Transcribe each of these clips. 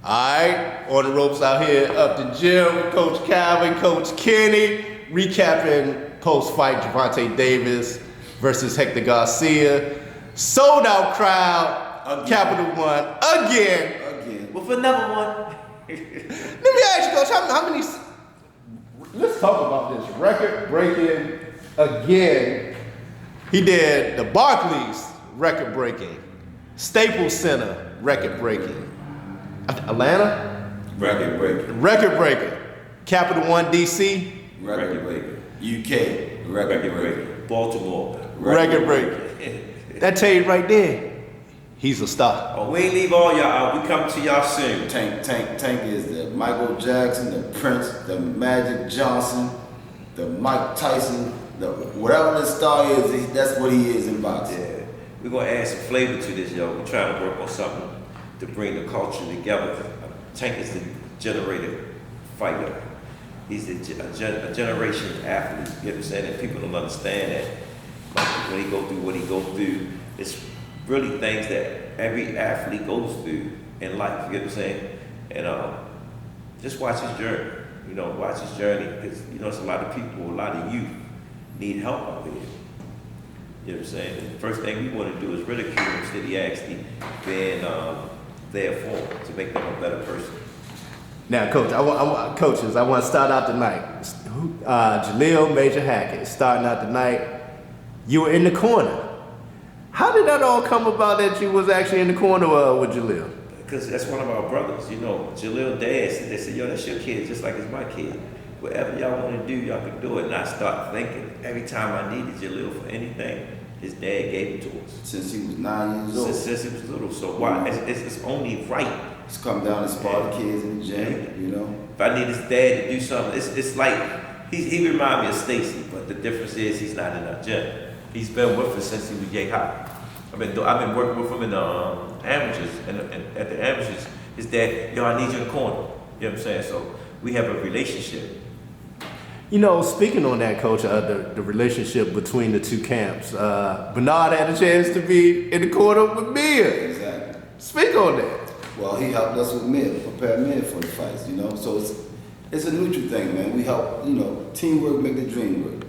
Alright, on the ropes out here up the gym, Coach Calvin, Coach Kenny, recapping post-fight Gervonta Davis versus Hector Garcia. Sold out crowd, again. Capital One, again. With another one. Let me ask you, Coach, how many, let's talk about this, record-breaking again. He did the Barclays record-breaking, Staples Center record-breaking, Atlanta? Record breaker. Record breaker. Capital One DC? Record breaker. UK? Record breaker. Baltimore? Record breaker. That tell you right there, he's a star. Oh, we ain't leave all y'all out. We coming to y'all soon. Tank is the Michael Jackson, the Prince, the Magic Johnson, the Mike Tyson, the whatever the star is, that's what he is in boxing. Yeah. We're gonna add some flavor to this, yo. We're trying to work on something to bring the culture together. Tank is the generated fighter. He's a generation athlete. You know what I'm saying? And people don't understand that. When he go through what he go through, it's really things that every athlete goes through in life. You know what I'm saying? And just watch his journey. You know, watch his journey because you know it's a lot of people, a lot of youth need help out there. You know what I'm saying? And the first thing we want to do is ridicule him instead of actually being there for them to make them a better person. Now, Coach, I want to start out tonight. Jalil Major Hackett starting out tonight. You were in the corner. How did that all come about that you was actually in the corner with Jalil? Because that's one of our brothers. You know, Jalil dad, they said, yo, that's your kid just like it's my kid. Whatever y'all want to do, y'all can do it. And I start thinking, every time I needed Jalil for anything, his dad gave it to us. Since he was 9 years old. Since he was little. So why? It's only right. He's come down and spar the kids in the gym, you know. If I need his dad to do something, it's like, he remind me of Stacy, but the difference is he's not in our gym. He's been with us since he was yay high. I've been working with him in the amateurs, and at the amateurs, his dad, yo, I need you in the corner. You know what I'm saying? So we have a relationship. You know, speaking on that, Coach, the relationship between the two camps, Bernard had a chance to be in the corner with Mia. Exactly. Speak on that. Well, he helped us with Mia, prepare Mia for the fights, you know. So it's a neutral thing, man. We help, you know, teamwork make the dream work.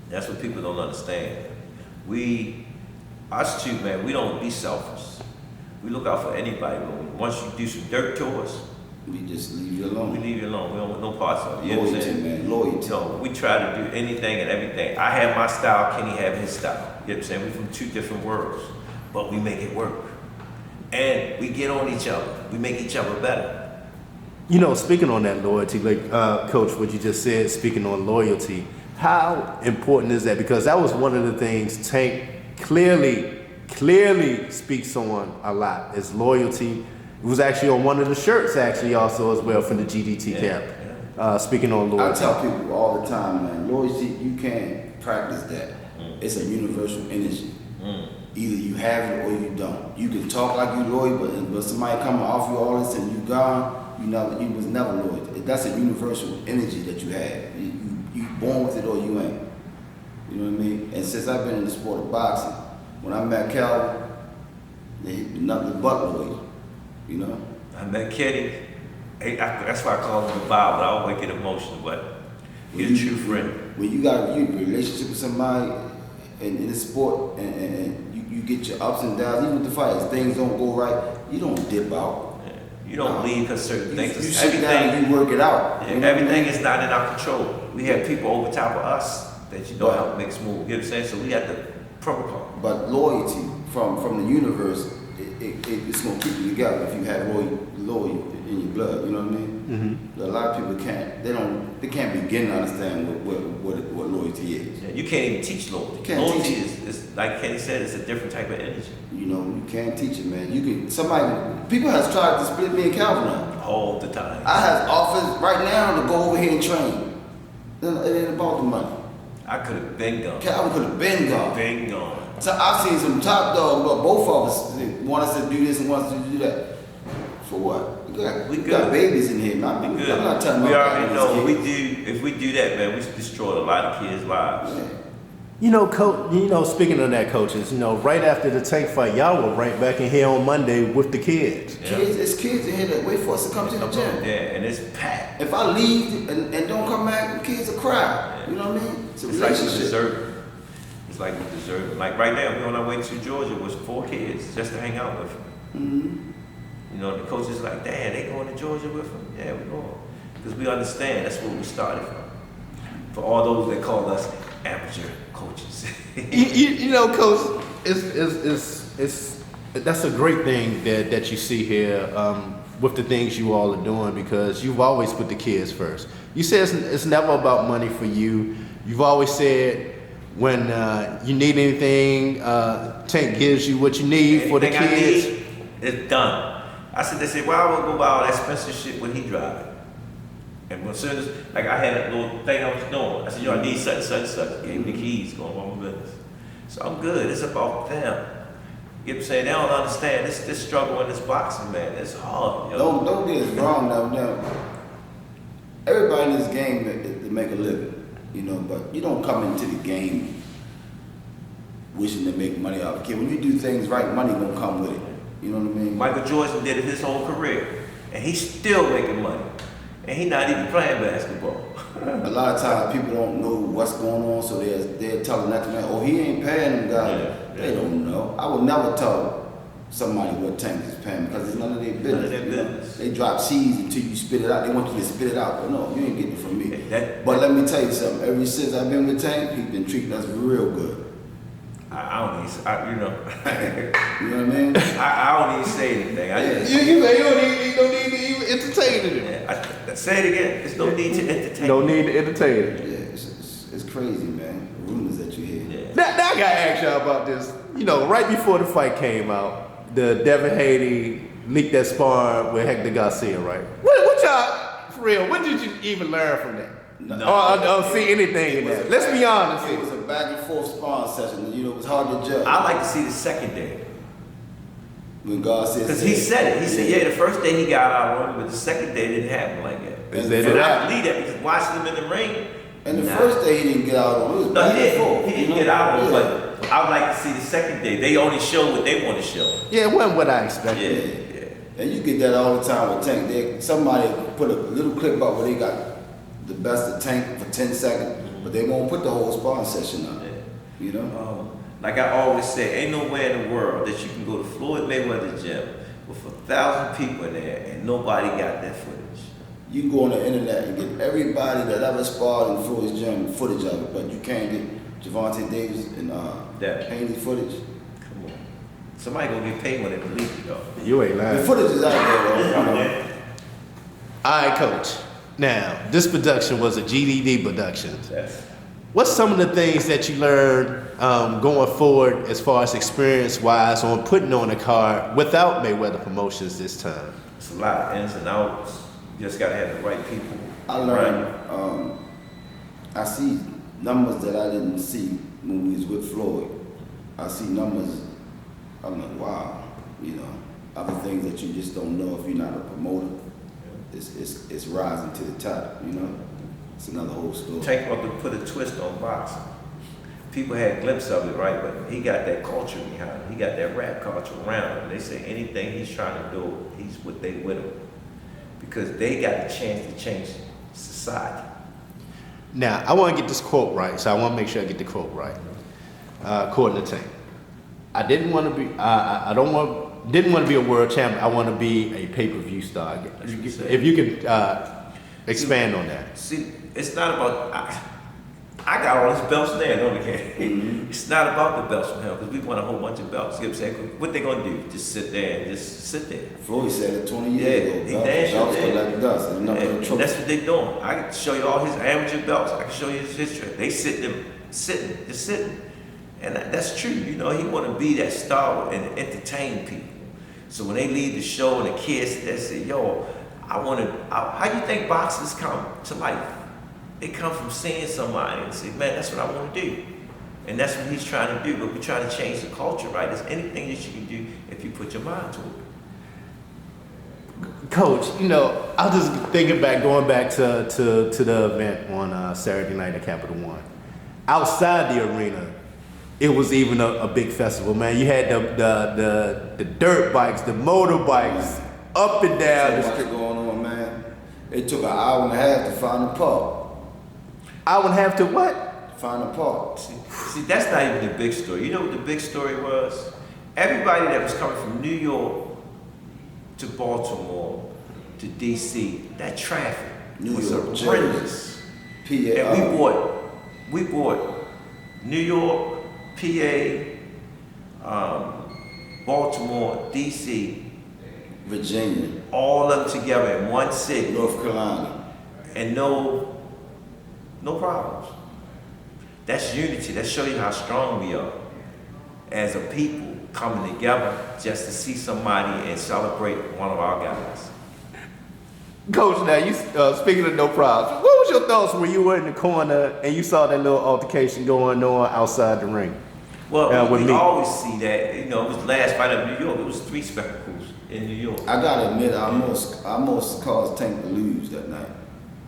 That's what people don't understand. Us two, man, we don't be selfish. We look out for anybody. But once you do some dirt to us, we just leave you alone. We leave you alone. We don't want no parts of it. You Loyalty, know what I'm saying? man. Loyalty. So we try to do anything and everything. I have my style, Kenny have his style. You know what I'm saying? We're from two different worlds, but we make it work. And we get on each other. We make each other better. You know, speaking on that loyalty, like Coach, what you just said, speaking on loyalty, how important is that? Because that was one of the things Tank clearly speaks on a lot, is loyalty. It was actually on one of the shirts actually also as well from the GDT camp. Speaking on loyalty. I tell people all the time, man, loyalty, you can't practice that. It's a universal energy. Either you have it or you don't. You can talk like you're loyal, but somebody come and offer you all this and you gone, you was never loyal. That's a universal energy that you have. You born with it or you ain't. You know what I mean? And since I've been in the sport of boxing, when I met Calvin, nothing but loyal. You know? I met Kenny. That's why I call him the Bible. I always get emotional, but he's a true friend. When you got a relationship with somebody in the sport and you get your ups and downs, even with the fights, things don't go right, you don't dip out. Yeah. You don't leave because certain things. You sit down and you work it out. Yeah, everything is not in our control. We have people over top of us that help make us move. You know what I'm saying? So we have the protocol. But loyalty from the universe, it's gonna keep you together if you have loyalty in your blood. You know what I mean? A lot of people they can't begin to understand what loyalty is. Yeah, you can't even teach loyalty. Loyalty is like Kenny said, it's a different type of energy. You know, you can't teach it, man. People has tried to split me and Calvin up. All the time. I have offers right now to go over here and train. It ain't about the money. I could have been gone. Calvin could have been gone. Been gone. So I've seen some top dogs, but both of us want us to do this and want us to do that. For what? We got babies in here, man. I'm not telling you. We already know if we do that, man, we destroy a lot of kids' lives. Yeah. You know, coach. You know, speaking of that, coaches. You know, right after the Tank fight, y'all were right back in here on Monday with the kids. Yeah. It's kids in here that wait for us to come to the gym. Yeah, and it's packed. If I leave and don't come back, the kids will cry. Yeah. You know what I mean? It's a It's like we relationship. deserve it. It's like we deserve it. Like right now, we're on our way to Georgia with 4 kids just to hang out with them. Mm-hmm. You know, the coach is like, "Dad, they going to Georgia with them?" Yeah, we're going. Because we understand that's where we started from. For all those that call us amateur coaches. You know, coach, it's that's a great thing that you see here with the things you all are doing, because you've always put the kids first. You say it's never about money for you. You've always said when you need anything, Tank gives you what you need for the kids. I need, it's done. I said, they said, "Why would I go buy all that expensive shit when he driving?" And as soon as, like, I had a little thing I was doing, I said, "Yo, I need such, such, such." Gave me the keys, going on my business. So I'm good. It's about them. You know what I'm saying? They don't understand this struggle in this boxing, man. It's hard. Yo. Don't get us wrong now. Everybody in this game to make a living, you know, but you don't come into the game wishing to make money off a kid. When you do things right, money gonna come with it. You know what I mean? Michael Jordan did it his whole career, and he's still making money, and he's not even playing basketball. A lot of times people don't know what's going on, so they're telling that man, "Oh, he ain't paying them guys." Yeah. They don't know. I would never tell somebody what Tank is paying because it's none of their business. None of their you know? business. They drop seeds until you spit it out. They want you to spit it out, but no, you ain't getting it from me. But Let me tell you something. Ever since I've been with Tank, he's been treating us real good. I don't even, you know. You know what I mean? I don't even say anything. I just, You don't need to even entertain it. yeah, I say it again. There's no need to entertain. No need to entertain it. Yeah, it's crazy, man. The rumors that you hear. Yeah. Now I gotta ask y'all about this. You know, right before the fight came out, the Devin HANEY leaked that spar with Hector Garcia, right? What y'all, for real, what did you even learn from that? No. Or see anything in that? Let's be honest It here. was a back and forth sparring session. You know, it was hard to judge. I like to see the second day. When God said, Because he said it. He said, yeah, the first day he got out on him, but the second day didn't happen like that. Is that And it? I believe that because watching him in the ring. And the first day he didn't get out on. It was No, back he and didn't. forth. He didn't get out on him, but I would like to see the second day. They only show what they want to show. Yeah, it wasn't what I Yeah, expected. yeah. And you get that all the time with Tank. Somebody put a little clip up where they got the best of Tank for 10 seconds, but they won't put the whole sparring session up. Yeah. You know? Like I always say, ain't nowhere in the world that you can go to Floyd Mayweather's gym with 1,000 people in there and nobody got that footage. You can go on the internet and get everybody that ever sparred in Floyd's gym footage of it, but you can't get Javante Davis and Haney footage. Come on. Somebody gonna get paid when they believe it, though. You ain't The lying. footage is out there, though. All right, coach. Now, this production was a GDD production. Yes. What's some of the things that you learned going forward as far as experience-wise on putting on a card without Mayweather Promotions this time? It's a lot of ins and outs. You just gotta have the right people. I learned, I see numbers that I didn't see when we was with Floyd. I see numbers, I'm like, wow, you know, other things that you just don't know if you're not a promoter. It's rising to the top, you know? It's another whole story. Tank about to put a twist on boxing. People had a glimpse of it, right? But he got that culture behind him. He got that rap culture around him. They say anything he's trying to do, he's with him. Because they got a chance to change society. Now, I want to get this quote right, so I want to make sure I get the quote right. According to Tank, I didn't want to be. Didn't want to be a world champion. I want to be a pay-per-view star. That's what he said. If you could expand on that. See, it's not about. I got all these belts there, no, they can't. Mm-hmm. It's not about the belts from him because we won a whole bunch of belts. You know what I'm saying? What they gonna do? Just sit there and just sit there. Floyd said it 20 Yeah, years he ago. damn sure Belts did. go like dust. There's nothing And but trouble. that's what they're doing. I can show you all his amateur belts. I can show you his history. They sitting, just sitting. And that's true. You know, he want to be that star and entertain people. So when they leave the show and the kids, they say, yo, how you think boxers come to life? They come from seeing somebody and say, man, that's what I want to do. And that's what he's trying to do. But we're trying to change the culture, right? There's anything that you can do if you put your mind to it. Coach, you know, I was just thinking back, going back to the event on Saturday night at Capital One. outside the arena, it was even a big festival, man. You had the dirt bikes, the motorbikes, up and down the What's street. going on, man? It took an hour and a half to find a park. I would have to what? Find a park. See, that's not even the big story. You know what the big story was? Everybody that was coming from New York to Baltimore to DC, that traffic New was York, horrendous. PA. And we bought New York, PA, Baltimore, DC, Virginia, all of them together in one city, North Carolina. and no problems. That's unity. That shows you how strong we are as a people coming together just to see somebody and celebrate one of our guys. Coach, now you speaking of no problems, what was your thoughts when you were in the corner and you saw that little altercation going on outside the ring? Well, with we me. always see that. You know, it was the last fight of New York. It was 3 spectacles in New York. I gotta admit, I almost caused Tank to lose that night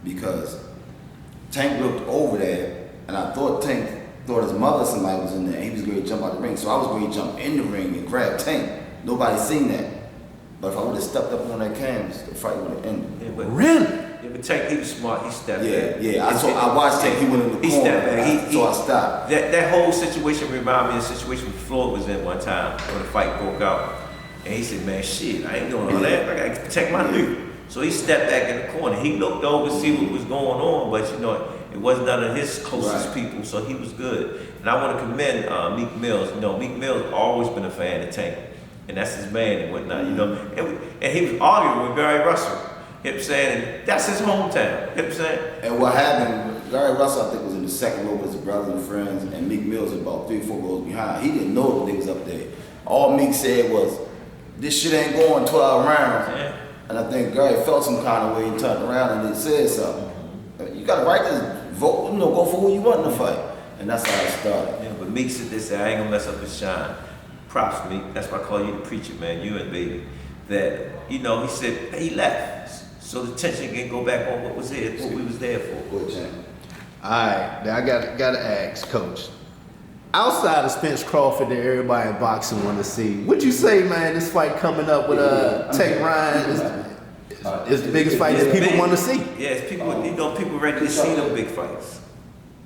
because Tank looked over there and I thought Tank thought his mother or somebody was in there and he was going to jump out the ring. So I was going to jump in the ring and grab Tank. Nobody seen that. But if I would have stepped up on that canvas, the fight would have ended. Yeah, but, Really? Yeah, but Tank, he was smart. He stepped back. Yeah. I watched Tank. He went in the He corner. stepped back. So I stopped. That whole situation reminded me of the situation Floyd was in one time when the fight broke out. And he said, man, shit, I ain't doing all that. I gotta protect my dude. So he stepped back in the corner. He looked over to see what was going on, but you know, it wasn't none of his closest people, so he was good. And I want to commend Meek Mills. You know, Meek Mills always been a fan of Tank, and that's his man and whatnot. You know, and he was arguing with Gary Russell. You know what I'm saying? And that's his hometown. You know what I'm saying? And what happened, Gary Russell, I think, was in the second row with his brothers and friends, and Meek Mills was about 3 or 4 rows behind. He didn't know that they was up there. All Meek said was, this shit ain't going 12 rounds. Yeah. And I think Gary felt some kind of way and turned around and he said something. You got the right to vote, you know, go for who you want in the fight. And that's how it started. Yeah, but Meek said this, I ain't gonna mess up his shine. Props, Meek. That's why I call you the preacher, man. You and baby. That, you know, he said he left. So the tension can go back on what was there, what we was there for. Good champ. All right, now I gotta ask, Coach. Outside of Spence Crawford that everybody in boxing want to see, would you say, man, this fight coming up with Tank Ryan is the biggest fight that people want to see? Yes, people, you know, people ready to see them big fights.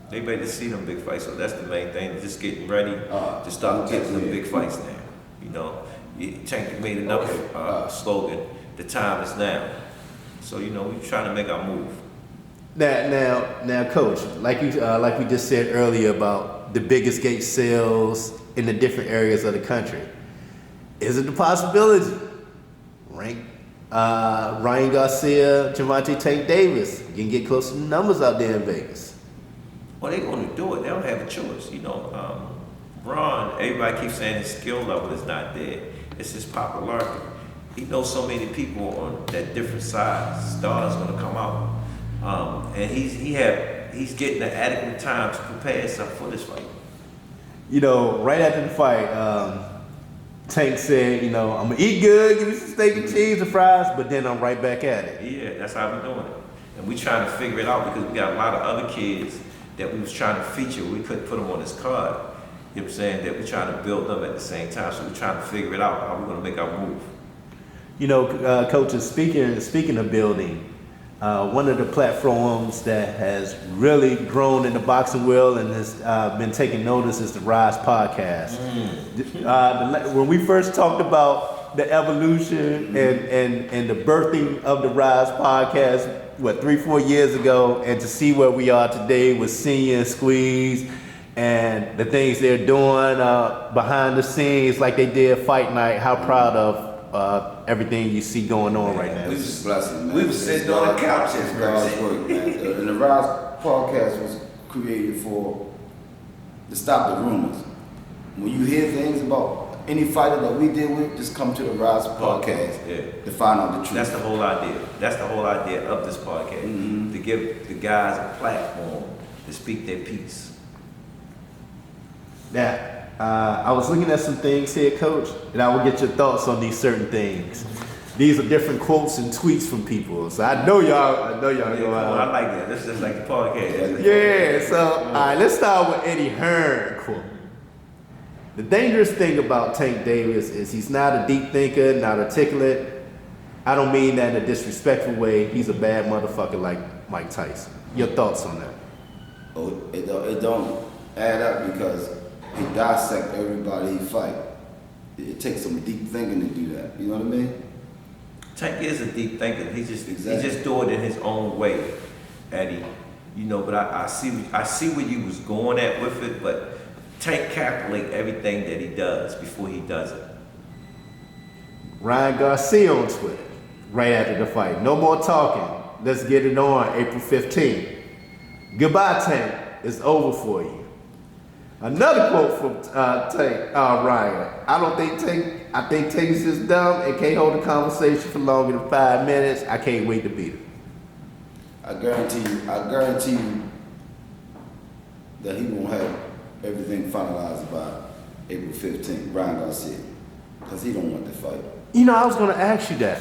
They ready to see them big fights, so that's the main thing. Just getting ready to start getting them big fights now. You know, Tank made enough slogan. The time is now. So you know, we're trying to make our move. Now, Coach, like we just said earlier about the biggest gate sales in the different areas of the country, is it the possibility? Ryan Garcia, Gervonta Tank Davis, you can get close to the numbers out there in Vegas. Well, they're going to do it. They don't have a choice. You know, Ron, everybody keeps saying his skill level is not there. It's his popularity. He knows so many people on that different size. Stars going to come out. And he's getting the adequate time to prepare himself for this fight. You know, right after the fight, Tank said, you know, I'm gonna eat good, give me some steak and cheese and fries, but then I'm right back at it. Yeah, that's how we're doing it. And we trying to figure it out because we got a lot of other kids that we was trying to feature. We couldn't put them on this card. You know what I'm saying? That we're trying to build them at the same time. So we're trying to figure it out, how we're gonna make our move. You know, coaches, speaking of building, one of the platforms that has really grown in the boxing world and has been taking notice is the Rize podcast. When we first talked about the evolution and the birthing of the Rize podcast, 3-4 years ago, and to see where we are today with Senior and Squeeze and the things they're doing behind the scenes like they did Fight Night, how proud of everything you see going on right now. It's just a blessing, man. We was sitting on the couch It's at God's first. work, man. And the Rize podcast was created to stop the rumors. When you hear things about any fighter that we deal with, just come to the Rize podcast to find out the truth. That's the whole idea. That's the whole idea of this podcast. To give the guys a platform to speak their piece. Now, I was looking at some things here, Coach, and I will get your thoughts on these certain things. these are different quotes and tweets from people. So I know y'all Yeah, go come on, I out. like that. This is like the podcast. Yeah, so all right, let's start with Eddie Hearn quote. The dangerous thing about Tank Davis is he's not a deep thinker, not articulate. I don't mean that in a disrespectful way. He's a bad motherfucker like Mike Tyson. Your thoughts on that? Oh, it don't add up because he dissect everybody he fight. It takes some deep thinking to do that. You know what I mean? Tank is a deep thinker. He just Exactly. do it in his own way, Eddie. You know, but I see where you was going at with it. But Tank calculate everything that he does before he does it. Ryan Garcia on Twitter, right after the fight. No more talking. Let's get it on April 15th. Goodbye, Tank. It's over for you. Another quote from Ryan. I think Tank's just dumb and can't hold a conversation for longer than 5 minutes. I can't wait to beat him. I guarantee you that he won't have everything finalized by April 15th, Ryan Garcia, because he don't want to fight. You know, I was going to ask you that.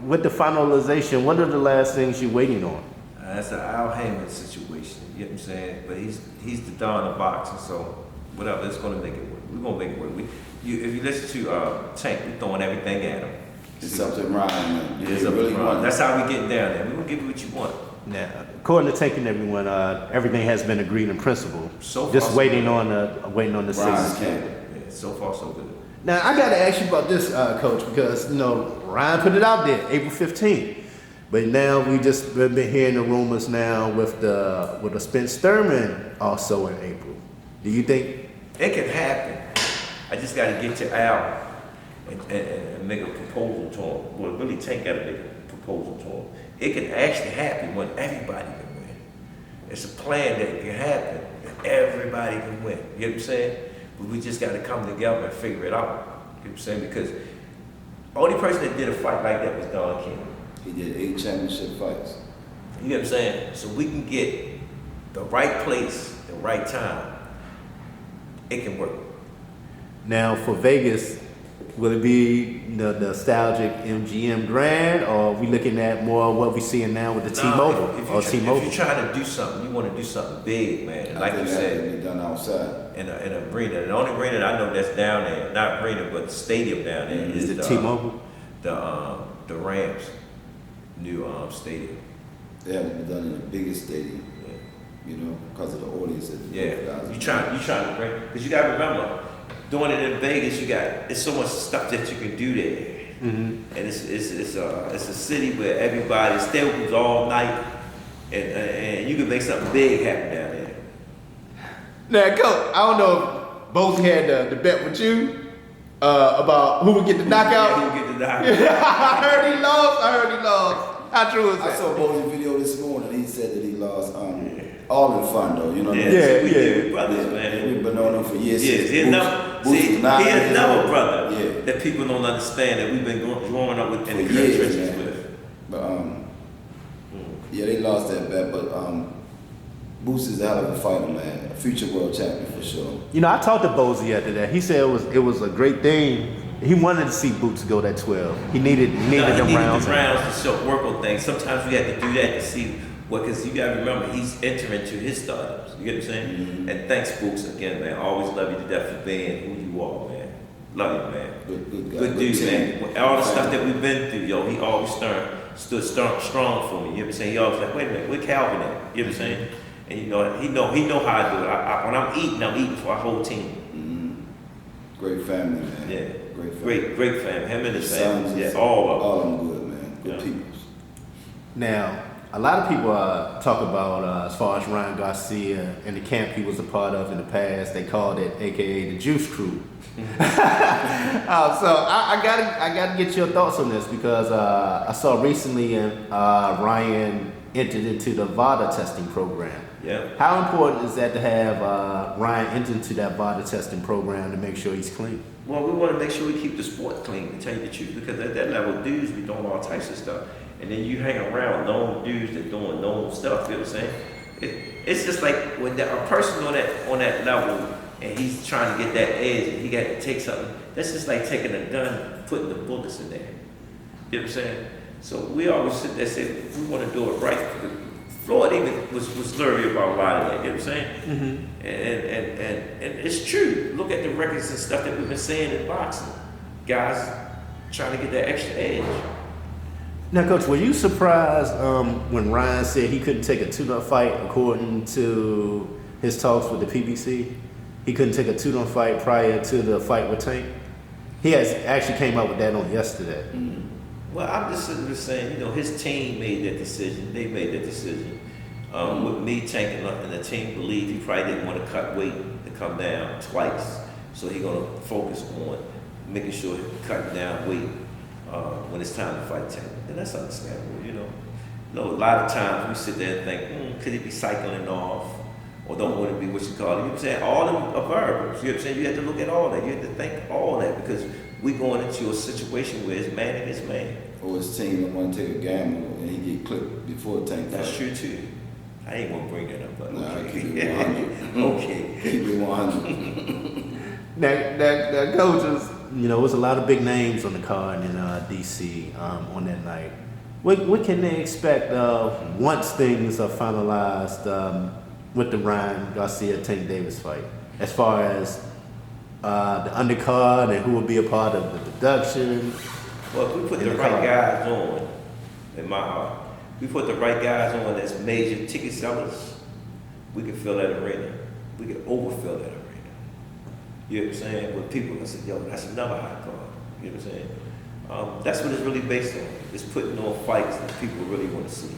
With the finalization, what are the last things you're waiting on? That's an Al Heyman situation. You get what I'm saying? But he's the don of boxing, so whatever. It's gonna make it work. We're gonna make it work. If you listen to Tank, we're throwing everything at him. It's up to Ryan, man. It's They up to really Ron. want it. That's how we getting down there. We're gonna give you what you want. Now, according to Tank and everyone, everything has been agreed in principle. So far, Just so waiting good. on the Ryan's sixth. camp. Yeah, so far so good. Now I got to ask you about this, Coach, because you know Ryan put it out there, April 15th. But now we've been hearing the rumors now with the Spence Thurman also in April. Do you think? It can happen. I just got to get to Al and make a proposal to him. Well, really, Tank got to make a proposal to him. It can actually happen when everybody can win. It's a plan that can happen and everybody can win. You know what I'm saying? But we just got to come together and figure it out. You know what I'm saying? Because the only person that did a fight like that was Don King. He did 8 championship fights. You know what I'm saying? So we can get the right place, the right time. It can work. Now for Vegas, will it be the nostalgic MGM Grand, or are we looking at more what we're seeing now with the T-Mobile or If T-Mobile? you're trying to do something, you want to do something big, man. I Like think you that said, can be done outside. in an arena. The only arena that I know that's down there, not arena, but stadium down there, Is it T-Mobile? The Rams new stadium. They haven't been done in the biggest stadium, Yeah. you know, because of the audience. That Yeah, guys- you trying to bring, because you got to remember, doing it in Vegas, there's so much stuff that you can do there, and it's a city where everybody stays all night, and you can make something big happen down there. Now, Coach, I don't know if Bozy had the bet with you about who would get the knockout. Yeah, you get the knockout. I heard he lost. How true is I that? saw Bozy's video this morning. He said that he lost all in fun though. You know what I mean? Yeah, we brothers, Yeah, man. we've been on him for years. Yes, he another brother that people don't understand that we've been growing up with in the For years, trenches man. with. But yeah, they lost that bet. But Boots is a hell of a fighter, man. A future world champion for sure. You know, I talked to Bozy after that. He said it was a great thing. He wanted to see Boots go that 12. He needed them rounds. The rounds to show work on things. Sometimes we have to do that to see what, because you got to remember he's entering to his startups. You get what I'm saying? Mm-hmm. And thanks, Boots, again, man. Always love you to death for being who you are, man. Love you, man. Good guy. Good dude, team. man. All the stuff that we've been through, yo, he always stood strong for me. You know what I'm saying? He always like, wait a minute, where Calvin at? You know what I'm saying? And he know how I do it. When I'm eating for our whole team. Great family, man. Yeah. Great family. Great family. Him and his Sons, family. Yeah, all of them. All of them good, man. Good Yeah. people. Now, a lot of people talk about as far as Ryan Garcia and the camp he was a part of in the past. They called it, AKA the Juice Crew. So I gotta get your thoughts on this because I saw recently Ryan entered into the VADA testing program. Yeah. How important is that to have Ryan enter into that VADA testing program to make sure he's clean? Well, we want to make sure we keep the sport clean, to tell you the truth, because at that level, dudes be doing all types of stuff. And then you hang around known dudes that doing known stuff, you know what I'm saying? It's just like when a person on that level and he's trying to get that edge and he got to take something, that's just like taking a gun, putting the bullets in there. You know what I'm saying? So we always sit there and say, we want to do it right. Floyd even was leery about a lot of that, you know what I'm saying? Mm-hmm. And it's true. Look at the records and stuff that we've been saying in boxing. Guys trying to get that extra edge. Now, Coach, were you surprised when Ryan said he couldn't take a tune-up fight according to his talks with the PBC? He couldn't take a tune-up fight prior to the fight with Tank? He has actually came out with that on yesterday. Mm-hmm. Well, I'm just sitting there saying, you know, his team made that decision. They made that decision. With me, Tank, and the team believed he probably didn't want to cut weight to come down twice. So he's going to focus on making sure he's cutting down weight when it's time to fight Tank. And that's understandable, you know. You know, a lot of times we sit there and think, could he be cycling off? Or don't want to be what you call it. You know what I'm saying? All of them are variables. You know what I'm saying? You have to look at all that. You have to think all that because we going into a situation where it's man against man. Or his team don't want to take a gamble and he get clipped before the Tank. That's true too. I ain't gonna bring that up, but nah, okay. keep it 100. Okay. Keep it 100. Now, coaches, you know, there's a lot of big names on the card in DC on that night. What can they expect once things are finalized with the Ryan Garcia Tank Davis fight, as far as the undercard and who will be a part of the production? Well, if we put the right guys on, in my heart, we put the right guys on that's major ticket sellers, we can fill that arena. We can overfill that arena. You know what I'm saying? With people that say, yo, that's another high card. You know what I'm saying? That's what it's really based on. It's putting on fights that people really want to see.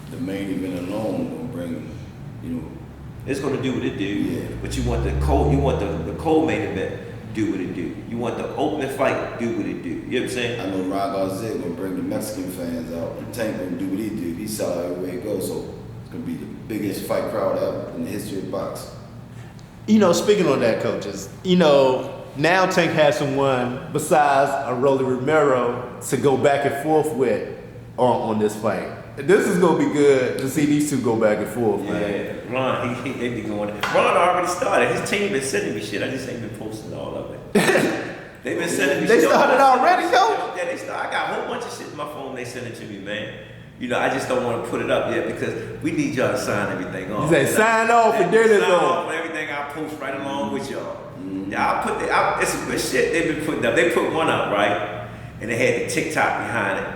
The main event alone will bring, you know. It's going to do what it do. Yeah. But you want the co-main event do what it do. You want the opening fight do what it do. You know what I'm saying? I know Ryan Garcia gonna bring the Mexican fans out. And Tank gonna do what he do. He sell everywhere he goes. So it's gonna be the biggest fight crowd ever in the history of boxing. You know, speaking on that, coaches, you know, now Tank has someone besides a Rolly Romero to go back and forth with on this fight. This is gonna be good to see these two go back and forth, man. Yeah, Ron, they be going. Ron already started. His team been sending me shit. I just ain't been posting all of it. They've been sending me. They shit. started already, Coach? Yeah, they started. I got a whole bunch of shit in my phone. They send it to me, man. You know, I just don't want to put it up yet because we need y'all to sign everything off. You say sign off and then it's sign on. off on everything I post right along with y'all. Yeah, it's some good shit they've been putting up. They put one up, right? And they had the TikTok behind it.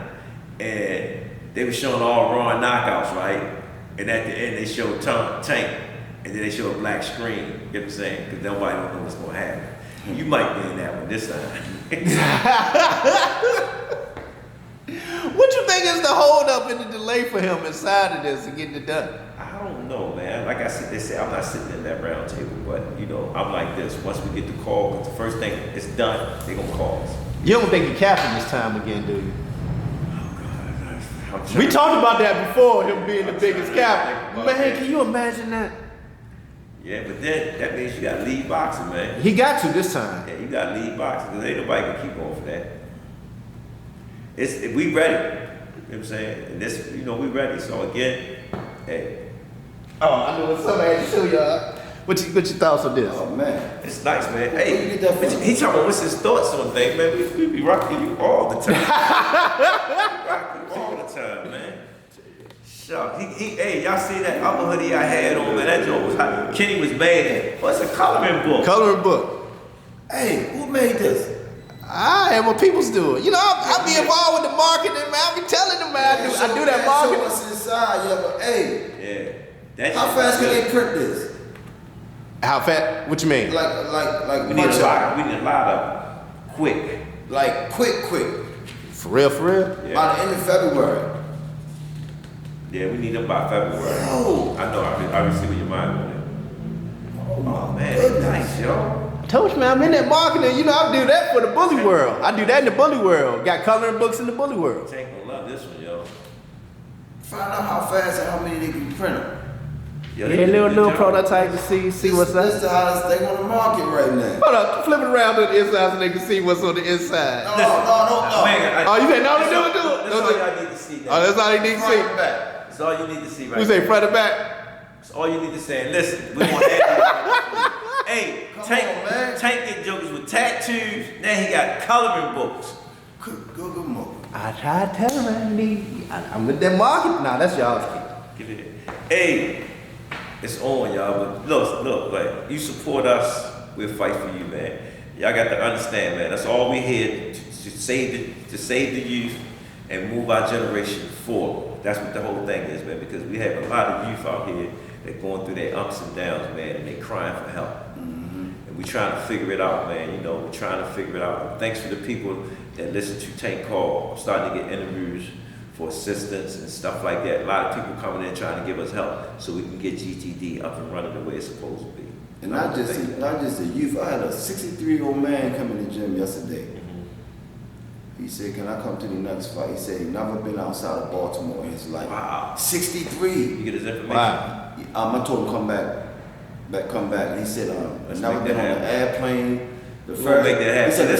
And they were showing all raw knockouts, right? And at the end, they showed Tank. And then they show a black screen. You know what I'm saying? Because nobody don't know what's going to happen. You might be in that one this time. What you think is the hold up and the delay for him inside of this and getting it done? I don't know, man. Like I said, they say I'm not sitting in that round table, but you know, I'm like this. Once we get the call, because the first thing it's done, they gonna call us. You don't think he capping this time again, do you? Oh God, We talked about that before, him being the biggest cap. Man, can you imagine that? Yeah, but then that means you got lead boxing, man. He got to this time. Yeah, you got lead boxing because ain't nobody can keep on for that. We ready. You know what I'm saying? And this, you know, we ready. So again, hey. Oh, I know what somebody had to show y'all. What your thoughts on this? Oh man, It's nice, man. Where you Hey, get that from? he talking about what's his thoughts on things, man. We be rocking you all the time. We rock you all the time, man. Shuck. Hey, y'all see that other hoodie I had on, man? That joke was hot. Kenny was mad. What's a coloring book? Coloring book. hey, who made this? I am what people's do it. You know, I be involved with the marketing, man. I be telling them, man, I do that Show marketing. us inside, yeah, but hey, Yeah. That how shit fast can good. they print this? How fast? What you mean? Like We need punch a out. lot. We need a lot of quick. Like quick. For real, for real? Yeah. By the end of February. Yeah, we need them by February. Oh. I know. I already see where your mind on it. Oh Oh my man, goodness. nice, yo. I told you, man, I'm in that marketing. You know, I do that for the bully world. I do that in the bully world. Got coloring books in the bully world. Tank gonna love this one, yo. Find out how fast and how many they can print them. Yo, Yeah, they did a little good job. prototype to see what's This up. is the hottest thing on the market right now. Hold up, flip it around to the inside so they can see what's on the inside. No. Man, Oh, you say no, that's do all- it. That's all Don't y'all need to see. Oh, that's all you need to Front see. and back. That's all you need to see right We now. say front and back. That's all you need to say. And listen, we want that. Hey, Come Tank, on, man. Tank get jokers with tattoos. Now he got coloring books. Good. I tried telling me, I'm with that market. Nah, that's y'all's key. Give it. Hey, it's on, y'all. But look, like you support us, we'll fight for you, man. Y'all got to understand, man. That's all we here to save the youth and move our generation forward. That's what the whole thing is, man. Because we have a lot of youth out here that going through their ups and downs, man, and they crying for help. And we trying to figure it out, man. You know, we're trying to figure it out. And thanks for the people that listen to Tank Call. I'm starting to get interviews for assistance and stuff like that. A lot of people coming in trying to give us help so we can get GTD up and running the way it's supposed to be. And not just the youth. I had a 63-year-old man come in the gym yesterday. He said, "Can I come to the next fight?" He said he never been outside of Baltimore in his life. Wow. 63. You get his information. Wow. I told him come back. He said, Let's never make been that on an airplane. The We're gonna make that happen. He said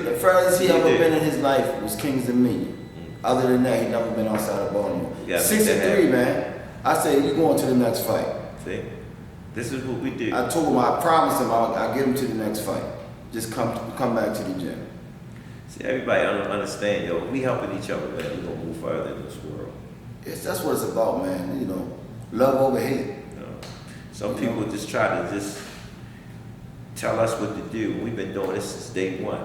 the furthest he Yeah. ever been in his life was King's Dominion. Other than that, he never been outside of Baltimore. Yeah, 63, man. I said, you going to the next fight. See? This is what we do. I told him, I promised him I'll get him to the next fight. Just come back to the gym. See, everybody understand, yo, we helping each other, man. We're gonna move further in this world. Yes, that's what it's about, man. You know, love over hate. You know? Some people just try to just tell us what to do. We've been doing this since day one.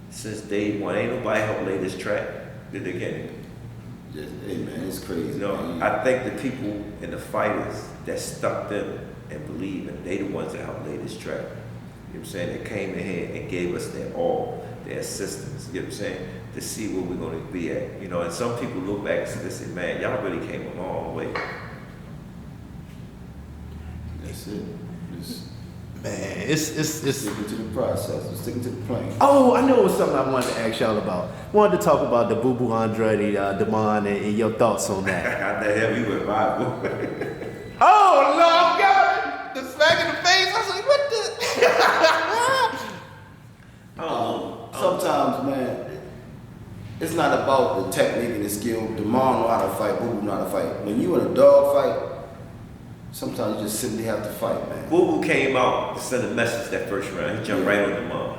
Since day one. Ain't nobody helped lay this track. Did they get it? Just, hey, man, it's crazy. You know, man. I think the people and the fighters that stuck them and believe in, they the ones that helped lay this track. You know what I'm saying? They came in here and gave us their all, their assistance, you know what I'm saying? To see where we're gonna be at. You know, and some people look back and say, man, y'all really came a long way. That's it. Just Man, it's sticking to the process. Just sticking to the plan. Oh, I know it was something I wanted to ask y'all about. Wanted to talk about the Boo Boo Andre, Demond, and your thoughts on that. How the hell we went by, boy? Oh, Lord God! The smack in the face. I was like, what the? I don't know. Sometimes, man, it's not about the technique and the skill. Demond know how to fight. Boo Boo know how to fight. When you in a dog fight, sometimes you just simply have to fight, man. Boo Boo came out to send a message that first round. He jumped right on the mom.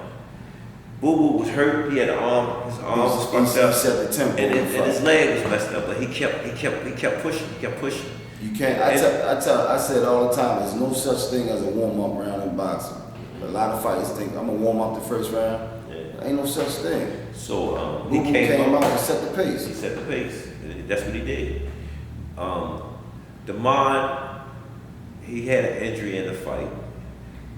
Boo Boo was hurt. He had an arm. His arm was fucked up. Set the tempo. And his leg was messed up. But he kept pushing. He kept pushing. You can't. I said all the time. There's no such thing as a warm up round in boxing. A lot of fighters think I'm gonna warm up the first round. Yeah. Ain't no such thing. So Boo he Boo came out out. and set the pace. He set the pace. That's what he did. Demond, he had an injury in the fight,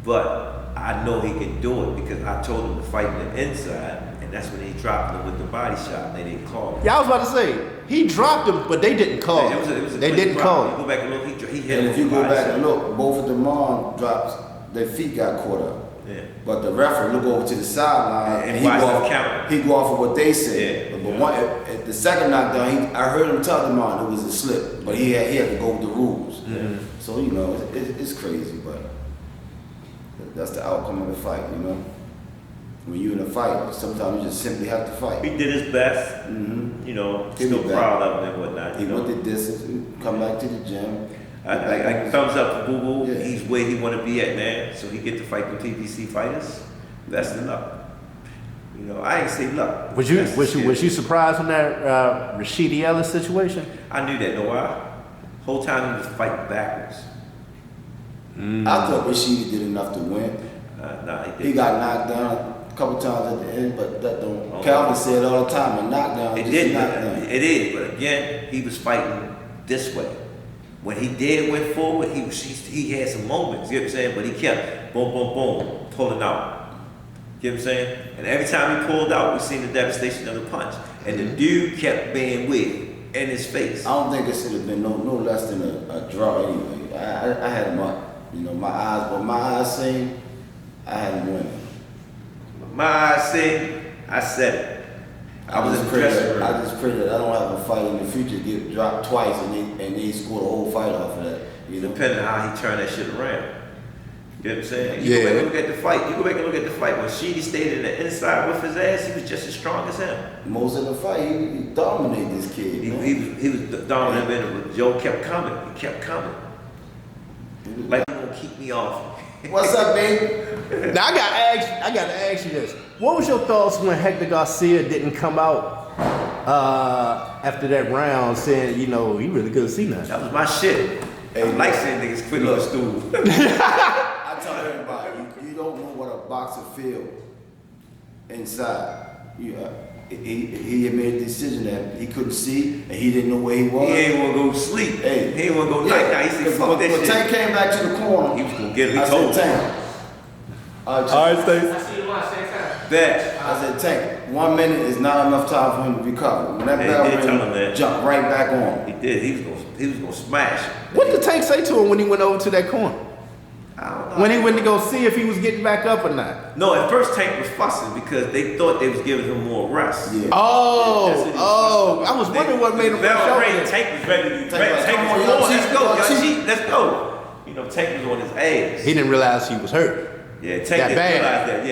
but I know he can do it because I told him to fight in the inside, and that's when he dropped him with the body shot. They didn't call him. Yeah, I was about to say, he dropped him, but they didn't call him. It was a They quick didn't drop. call You him. go back and look, he hit And him if you with go the body back shot. and look, both of Demond drops. Their feet got caught up. Yeah. But the referee look over to the sideline And he watch go them off. count. He go off of what they said. Yeah. But at the second knockdown, I heard him tell Demond it was a slip, but he had to go with the rules. So you know, it's crazy, but that's the outcome of the fight. You know, when you're in a fight, sometimes you just simply have to fight. He did his best. Mm-hmm. You know, Give still me back. proud of him and whatnot. He You know, went the distance, come back to the gym. I thumbs up for Boo Boo. Yeah. He's where he want to be at, man. So he get to fight the PBC fighters. Best of luck. You know, I ain't say luck. Was you That's the was you shit. was you surprised on that Rashidi Ellis situation? I knew that. Know why? Whole time he was fighting backwards. I thought Rashidi did enough to win. Nah, he He didn't. got knocked down a couple times at the end, but that don't. Oh. Calvin said all the time, a knockdown It is did. a knockdown. It is. But again, he was fighting this way. When he did went forward, he had some moments. You know what I'm saying? But he kept boom, boom, boom, pulling out. You know what I'm saying? And every time he pulled out, we seen the devastation of the punch. And the dude kept being weird in his face. I don't think it should have been no less than a draw anyway. I had him up. You know, my eyes seen, I had him winning. My eyes say, I said it. I was in the dressing room. I just pray that I don't have a fight in the future get dropped twice and they score the whole fight off of that. You know? Depending on how he turned that shit around. You know what I'm saying? You Yeah. go back and look at the fight. You go back and look at the fight. When Sheedy stayed in the inside with his ass, he was just as strong as him. Most of the fight, he dominated this kid. He, man. he was dominant in it, but Joe kept coming. He kept coming. Like he gonna keep me off. What's up, baby? Now I gotta ask you this. What was your thoughts when Hector Garcia didn't come out after that round saying, you know, he really couldn't see nothing. That was my shit. Hey, I like seeing niggas quit on school. I tell everybody, you don't know what a boxer feel inside. He had made a decision that he couldn't see and he didn't know where he was. He ain't want to go to sleep. Hey. He ain't want to go night night. He said, fuck that But shit. Tank came back to the corner. He was going to get him. I He told said, him. Tank. All right, Stacey. I see you tomorrow, same time. Bet. I said, Tank, 1 minute is not enough time for him to recover. When that Hey, bell he did tell him rang, that. jump right back on. He did. He was gonna smash. What did Tank say to him when he went over to that corner? I don't know. When he went to go see if he was getting back up or not? No, at first Tank was fussing because they thought they was giving him more rest. Yeah. Oh, I was wondering what made him Bell show rang, that. Tank was ready to Tank like, Tank come was on, on, y'all let's go, cheat, y'all y'all cheat, let's go. You know, Tank was on his ass. He didn't realize he was hurt. Yeah, Tank that didn't bad. realize that.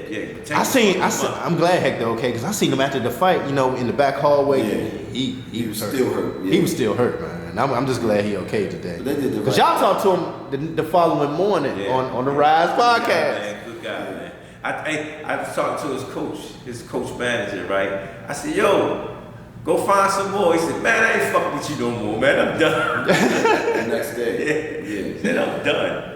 Yeah. Tank I'm glad Hector okay, because I seen him after the fight, you know, in the back hallway. Yeah. He was hurt. still hurt. Yeah. He was still hurt, man. I'm just glad he okay today. But they did the Because right y'all talked to him the following morning on the Rize podcast. Good guy, man. I was talking to his coach manager, right? I said, yo, go find some more. He said, man, I ain't fucking with you no more, man. I'm done. the next day. Yeah. He said, I'm done.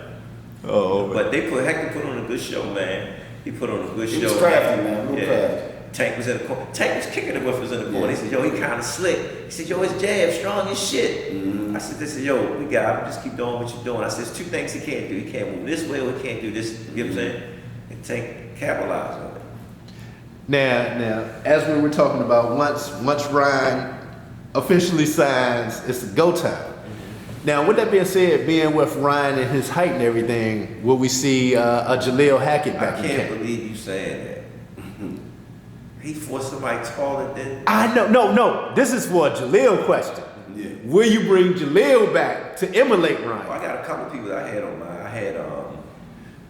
Oh, man. But Hector put on a good show, man. He put on a good show. He was crafty, man. Real crafty. Tank was in the corner. Tank was kicking it with us in the corner. He said, yo, he kind of slick. He said, yo, his jab strong as shit. Mm-hmm. I said, yo, we got him. Just keep doing what you're doing. I said, there's two things he can't do. He can't move this way or he can't do this. You know what I'm saying? And Tank capitalized on it. Now, as we were talking about, once Ryan officially signs, it's go time. Now, with that being said, being with Ryan and his height and everything, will we see a Jalil Hackett back I in can't camp? believe you saying that. He fought somebody taller than. I know, no. This is for a Jalil question. Yeah. Will you bring Jalil back to emulate I Ryan? got a couple people that I had on mine. I had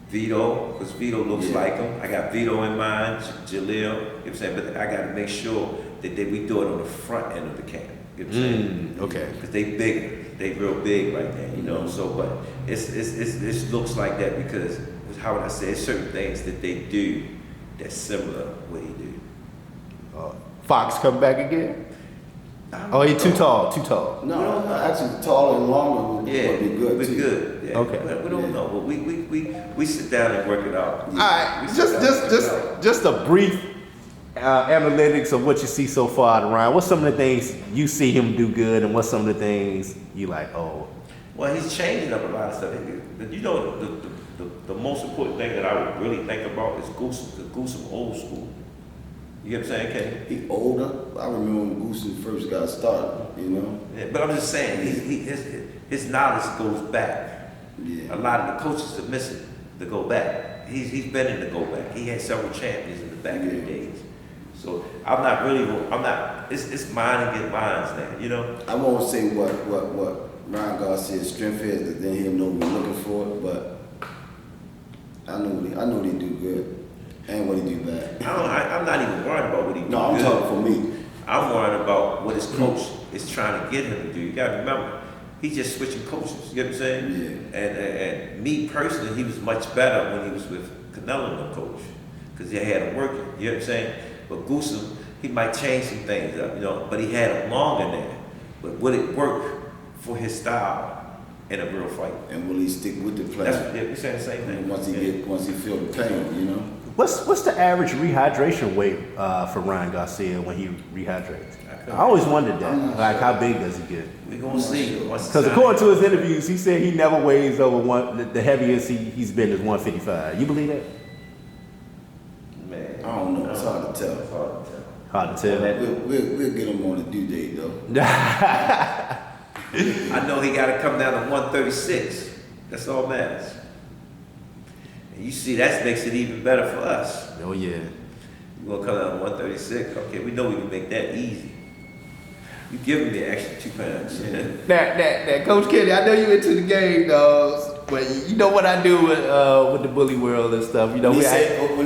Vito, because Vito looks like him. I got Vito in mind, Jalil, you know what I'm saying? But I got to make sure that we do it on the front end of the camp. You know what I'm saying? Okay. Because they bigger. They real big right now, you know. So, but it looks like that because, how would I say, it's certain things that they do that's similar what he do. Fox come back again? Oh, he too tall. No, actually, taller and longer would be good We're too. good. Yeah. Okay. We don't know, but we sit down and work it out. All right, We sit down and work it out. just a brief analytics of what you see so far out of Ryan. What's some of the things you see him do good, and what's some of the things you like? Oh, Well, he's changing up a lot of stuff. You know, the most important thing that I would really think about is Goosum old school. You get what I'm saying, Kenny? He older. I remember when Goosey first got started, you know? Yeah, but I'm just saying, his knowledge goes back. Yeah. A lot of the coaches are missing to go back. He's been in the go back. He had several champions in the back of the days. So it's mine and get mines now, you know? I won't say what Ryan Garcia's strength is, because then he'll know we're looking for it, but I know they do good. And what he do bad. I'm not even worried about what he do. No, I'm good. talking for me. I'm worried about what his coach is trying to get him to do. You gotta remember, he's just switching coaches. You get what I'm saying? Yeah. And me personally, he was much better when he was with Canelo and the coach, because they had him working. You know what I'm saying? But Goosum, he might change some things up, you know. But he had him long in there. But would it work for his style in a real fight? And will he stick with the plan? We're saying the same thing. Once he feel the pain, you know? what's the average rehydration weight for Ryan Garcia when he rehydrates? I always wondered that. Like, how big does he get? We're gonna see. Because according to his interviews, he said he never weighs over the heaviest he's been is 155. You believe that? Man, I don't know. It's hard to tell. It's hard to tell. Hard to tell. We'll get him on the due date, though. I know he got to come down to 136. That's all matters. And you see, that makes it even better for us. Oh yeah. You're gonna come down to 136. Okay, we know we can make that easy. You giving me an extra 2 pounds. That Coach Kenny, I know you into the game, dogs. But you know what I do with the bully world and stuff. You know, When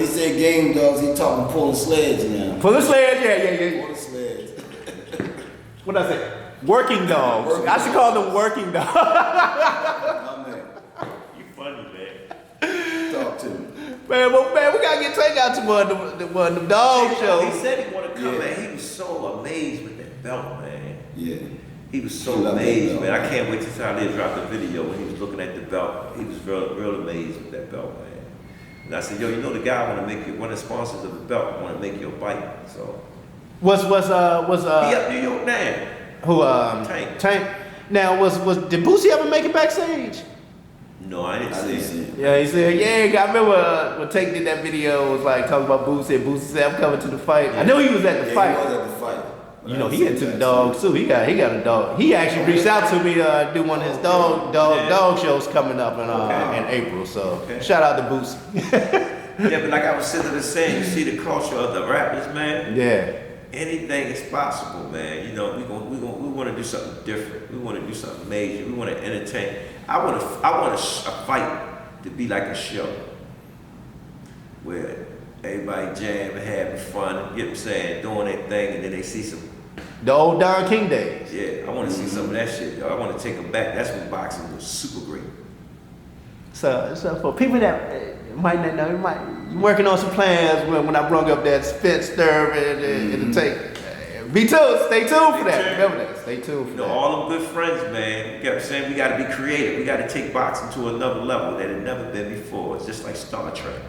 he said game dogs, he talking pulling sleds now. Pulling sleds, yeah. Pulling sleds. What I say? Working dogs. I should call them working dogs. My man, You funny, man. talk to me. Man, we gotta get Tank out to one of them dog He shows. said he wanted to come, man. He was so amazed belt, man. Yeah. He was He so loved that amazed, belt. man. I can't wait till Jalil dropped the video when he was looking at the belt. He was real amazed with that belt, man. And I said, yo, you know the guy want to make you, one of the sponsors of the belt want to make you a bite, so. He up New York now. Who Tank. Tank. Now did Boosie ever make it backstage? No, I didn't see it. Yeah, he said, yeah, I remember when Tank did that video, it was like talking about Boosie, and Boosie said, I'm coming to the fight. I know he was at the fight. He was at the fight. You know, he into the dogs too. He got a dog. He actually reached out to me to do one of his dog shows coming up in April. So shout out to Boosie. Yeah, but like I was sitting there saying, you see the culture of the rappers, man. Yeah. Anything is possible, man. You know, we want to do something different. We want to do something major. We want to entertain. I want a fight to be like a show where everybody jamming, having fun. You know what I'm saying? Doing their thing, and then they see some. The old Don King days. Yeah, I want to see some of that shit, yo. I want to take them back. That's when boxing was super great. So for people that might not know, you working on some plans when I brought up that spit stir and the take. Be tuned, stay tuned for that. Remember that, stay tuned for You know, that. all them good friends, man. You know what I'm saying? We got to be creative. We got to take boxing to another level that had never been before. It's just like Star Trek.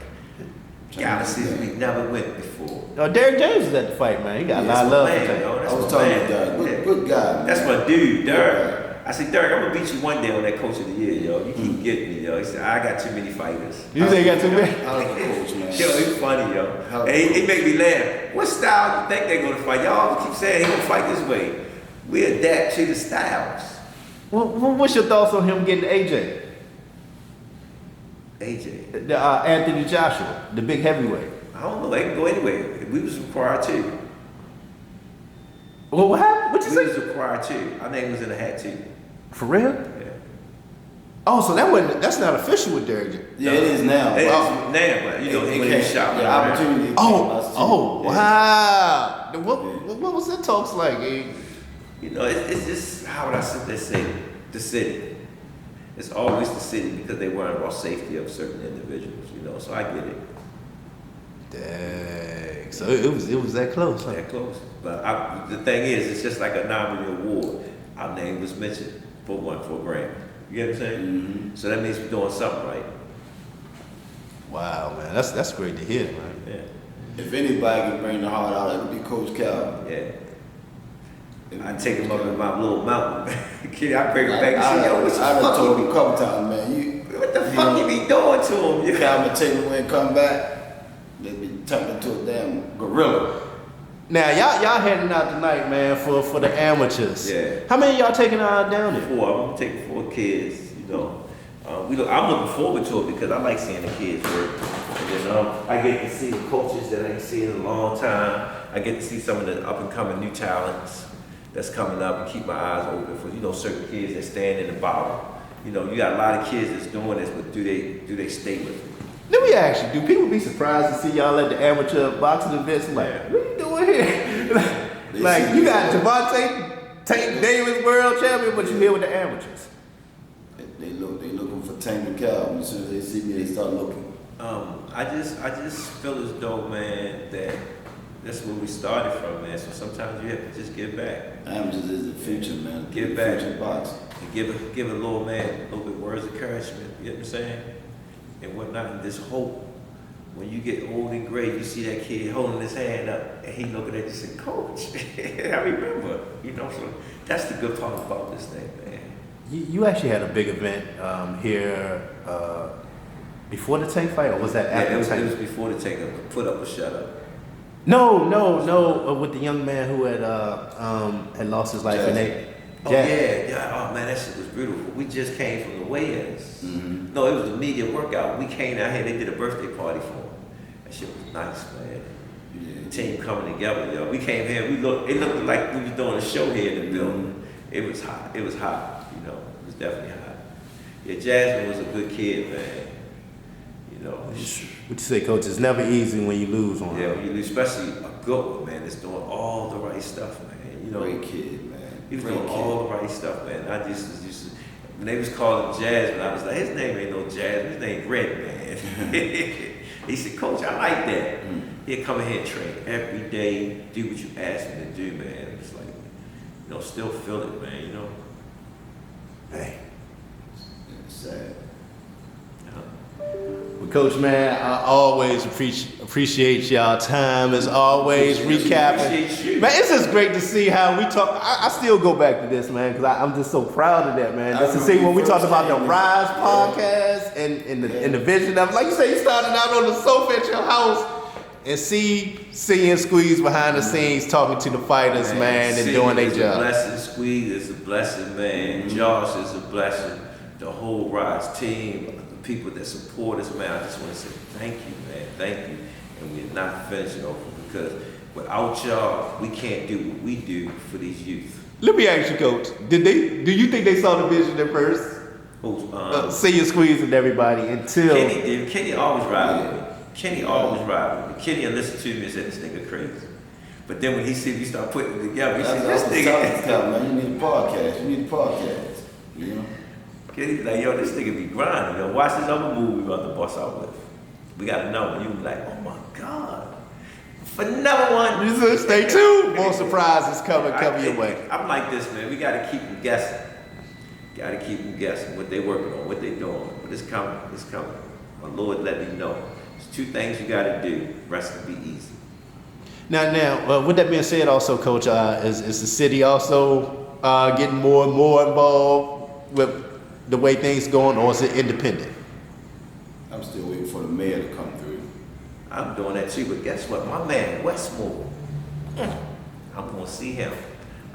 Galaxies we never went before. Derek James was at the fight, man. He got a lot of love for man, Tank. yo. That's I was my talking man. to Derek. Good guy, man. That's my dude, Derek. I said, Derek, I'm gonna beat you one day on that Coach of the Year, yo. You keep getting me, yo. He said, I got too many fighters. You say you got too many? How's the coach, man? Yo, he's funny, yo. And he make me laugh. What style you think they're gonna fight? Y'all keep saying he gonna fight this way. We adapt to the styles. What's your thoughts on him getting AJ? AJ. Anthony Joshua, the big heavyweight. I don't know, they can go anywhere. We was required to. Well, what happened? What you We say? was required to. Our name was in the hat too. For real? Yeah. Oh, so that's not official with Derek James. Yeah, it is now. It is Wow. now, but you know, It when came- you shot, the man. opportunity. Oh, Yeah. wow. What was that talks like? You know, it's just, how would I say, the city. It's always the city because they worry about safety of certain individuals, you know, so I get it. Dang. So it was that close, huh? That close. But the thing is, it's just like a nominee award. Our name was mentioned for a Grammy. You get what I'm saying? Mm-hmm. So that means we're doing something right. Wow, man. That's great to hear, man. Yeah. If anybody can bring the heart out, it would be Coach Cal. Yeah. I take him up in my little mountain. Kid, I bring him back and say, yo, what the I done told him fuck a couple times, man. what the fuck you be doing to him? You Cal Taylor when come back, they be turned into a damn gorilla. Now y'all heading out tonight, man, for the amateurs. Yeah. How many of y'all taking down there? I'm taking 4 kids, you know. I'm looking forward to it because I like seeing the kids work. And then I get to see the coaches that I ain't seen in a long time. I get to see some of the up and coming new talents that's coming up and keep my eyes open for, you know, certain kids that stand in the bottom. You know, you got a lot of kids that's doing this, but do they stay with it? Let me ask you, do people be surprised to see y'all at the amateur boxing events? Like, Yeah. what are you doing here? Like you got Javante Tank Davis world champion, but you here with the amateurs. They looking for Tank and Cal. As soon as they see me, they start looking. I just feel as though, man, that that's where we started from, man. So sometimes you have to just give back. Amateurs is the future, man. Give The back. future boxing. And give a little man a little bit words of encouragement, you know what I'm saying? And whatnot, and this hope. When you get old and gray, you see that kid holding his hand up and he looking at you and saying, Coach, I remember, you know, so that's the good part about this thing, man. You actually had a big event here before the Tank fight, or was that after Yeah, the Tank? it was before the take up, put up or shut up. No, with the young man who had lost his life in Jazz. Oh yeah, oh man, that shit was beautiful. We just came from the weigh-ins. Mm-hmm. No, it was a media workout. We came out here, they did a birthday party for him. That shit was nice, man. Yeah. The team coming together, yo. We came here, it looked like we was doing a show here in the building. It was hot, you know, it was definitely hot. Yeah, Jasmine was a good kid, man. You know, What you say, Coach? It's never easy when you lose on yeah, him. especially a good one, man, that's doing all the right stuff, man. You know, Great kid, man. he was Great doing kid. all the right stuff, man. I just when they was calling Jasmine, I was like, his name ain't no Jasmine, his name Red Man. He said, Coach, I like that. He'll come in here and train every day, do what you ask him to do, man. It's like, still feel it, man, Man. It's sad. Well, Coach, man, I always appreciate y'all time as always, recapping. Appreciate you. Man, it's just great to see how we talk. I still go back to this, man, because I'm just so proud of that, man. Just to see when we talked about the Rize podcast and the vision of it. Like you say, you started out on the sofa at your house and seeing Squeeze behind the scenes talking to the fighters, man, and doing their job. It's a blessing. Squeeze is a blessing, man. Josh is a blessing. The whole Rize team. People that support us, man, I just want to say thank you, man, thank you. And we're not finishing over because without y'all, we can't do what we do for these youth. Let me ask you, Coach, do you think they saw the vision at first? Seeing Squeeze and everybody until... Kenny did. Kenny always ride with me. Kenny always ride with me. Kenny will listen to me and say, this nigga crazy. But then when he see me start putting it together, he said, this nigga... Man, you need a podcast. You need a podcast. You know? Kenny be like, yo, this nigga be grinding. Yo, watch this other movie we about to bust out with. We got another one. You be like, oh my God. For another one. You said stay tuned. More surprises coming your way. I'm like this, man. We got to keep them guessing. Got to keep them guessing what they working on, what they doing. But it's coming. It's coming. My Lord let me know. There's 2 things you got to do. The rest will be easy. Now, with that being said, also, Coach, is the city also getting more and more involved with the way things going, or is it independent? I'm still waiting for the mayor to come through. I'm doing that too, but guess what? My man, Westmore, I'm going to see him.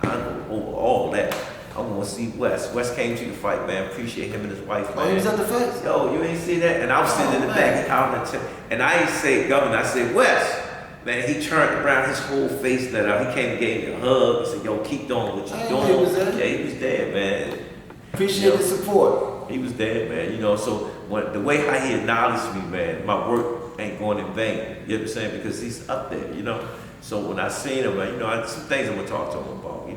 I know over all that. I'm going to see West. West came to the fight, man. Appreciate him and his wife, man. Oh, he was at the fight? Yo, you ain't see that? And I was sitting in the back. And I ain't say Governor. I said, West. Man, he turned around, his whole face lit up. He came and gave me a hug. He said, yo, keep doing what you're doing. He was there? Yeah, he was there, man. Appreciate the support. He was there, man. So the way how he acknowledged me, man, my work ain't going in vain. You know what I'm saying? Because he's up there, So when I seen him, man, some things I'm gonna talk to him about.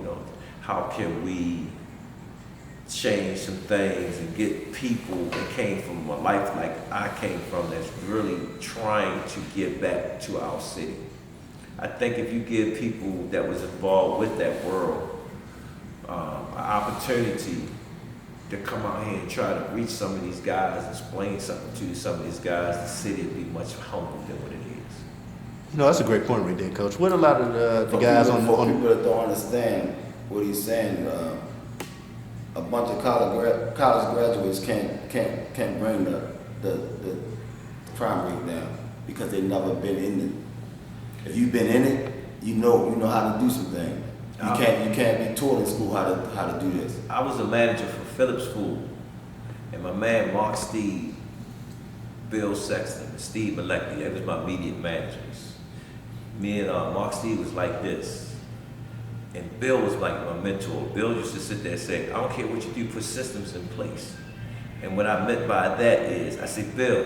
How can we change some things and get people that came from a life like I came from that's really trying to give back to our city. I think if you give people that was involved with that world an opportunity to come out here and try to reach some of these guys, explain something to some of these guys, the city would be much humbler than what it is. That's a great point right there, Coach. What a lot of the guys on people that don't understand what he's saying, a bunch of college graduates can't bring the crime rate down because they've never been in it. If you've been in it, you know how to do some things. You can't be taught in school how to do this. I was a manager for Phillips School, and my man Mark Steve, Bill Sexton, and Steve Malecki, that was my immediate managers. Me and Mark Steve was like this. And Bill was like my mentor. Bill used to sit there and say, I don't care what you do, put systems in place. And what I meant by that is, I said, Bill,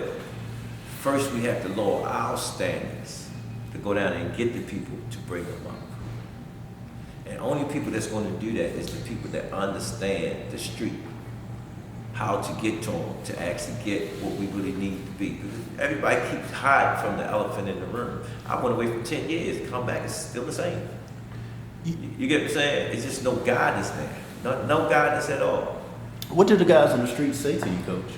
first we have to lower our standards to go down and get the people to bring them up. And only people that's going to do that is the people that understand the street, how to get to them, to actually get what we really need to be. Because everybody keeps hiding from the elephant in the room. I went away for 10 years, come back, it's still the same. You get what I'm saying? It's just no guidance there. No guidance at all. What did the guys on the street say to you, Coach?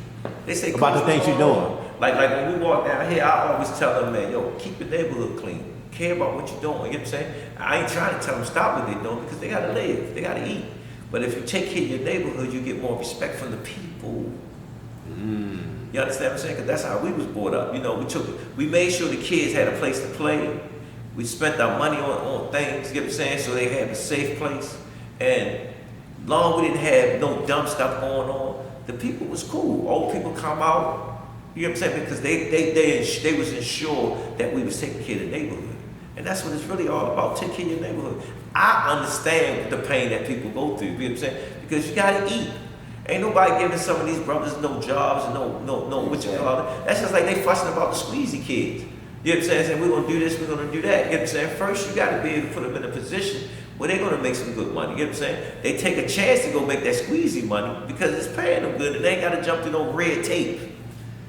They say about the things you're doing. Like when we walk down here, I always tell them, man, yo, keep your neighborhood clean. Care about what you're doing. You get what I'm saying? I ain't trying to tell them stop what they're doing because they gotta live, they gotta eat. But if you take care of your neighborhood, you get more respect from the people. You understand what I'm saying? Because that's how we was brought up. We made sure the kids had a place to play. We spent our money on things, you get what I'm saying, so they had a safe place. And long we didn't have no dumb stuff going on, the people was cool. Old people come out, you know what I'm saying, because they was ensured that we was taking care of the neighborhood. And that's what it's really all about, take care of your neighborhood. I understand the pain that people go through, you know what I'm saying, because you gotta eat. Ain't nobody giving some of these brothers no jobs and no what you call it. That's just like they fussing about the squeezy kids. You know what I'm saying? Saying, we're going to do this, we're going to do that. You know what I'm saying? First, you got to be able to put them in a position where they're going to make some good money. You know what I'm saying? They take a chance to go make that squeezy money because it's paying them good and they ain't got to jump through no red tape.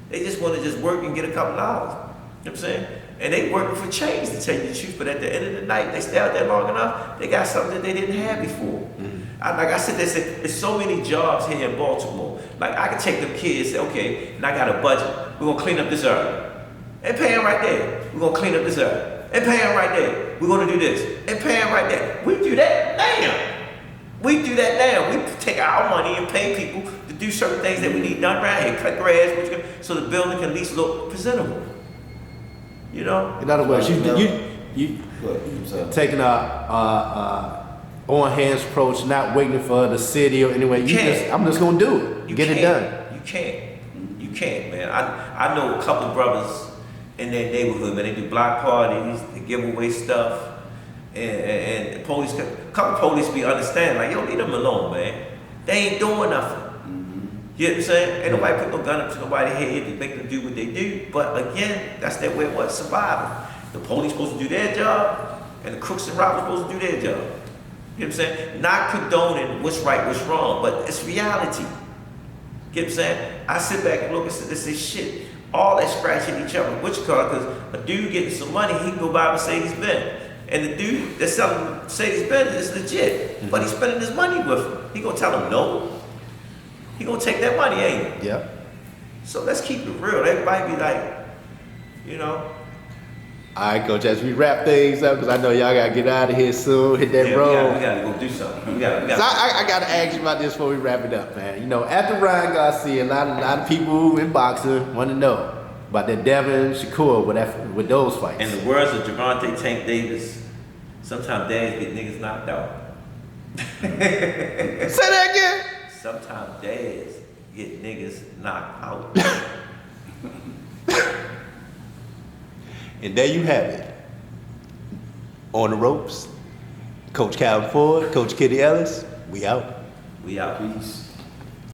They just want to just work and get a couple dollars. You know what I'm saying? And they working for change, to tell you the truth. But at the end of the night, they stay out there long enough, they got something that they didn't have before. Like I said, there's so many jobs here in Baltimore. Like I can take them kids, say, okay, and I got a budget. We're gonna clean up this area. And pay them right there. We're gonna clean up this area. And pay them right there. We're gonna do this. And pay them right there. We do that now. We do that now. We take our money and pay people to do certain things that we need done around here. Cut grass, so the building can at least look presentable. You know? In other words, you Sorry. taking a on hands approach, not waiting for the city or anyway. I'm just gonna do it. Get it done. You can't, man. I know a couple of brothers in their neighborhood, man. They do block parties, they give away stuff, and the police, a couple police be understanding, like, yo, leave them alone, man. They ain't doing nothing. You know what I'm saying? Ain't nobody put no gun up to nobody's head to make them do what they do. But again, that's their way of surviving. The police supposed to do their job, and the crooks and robbers supposed to do their job. You know what I'm saying? Not condoning what's right, what's wrong, but it's reality. You know what I'm saying? I sit back and look and say, shit, all that scratching each other. Which car? Because a dude getting some money, he can go buy a Mercedes-Benz. And the dude that's selling Mercedes-Benz is legit, but he's spending his money with him. He gonna tell him no? He gonna take that money, ain't he? Yep. So let's keep it real. Everybody be like, you know. All right, Coach, as we wrap things up, because I know y'all gotta get out of here soon, hit that road. We gotta go do something. So I gotta ask you about this before we wrap it up, man. You know, after Ryan Garcia, a lot of people in boxing want to know about that Devin, Shakur, with those fights. In the words of Javante Tank Davis, sometimes dads get niggas knocked out. Say that again. Sometimes dads get niggas knocked out. And there you have it. On the ropes, Coach Calvin Ford, Coach Kitty Ellis, we out. We out. Peace.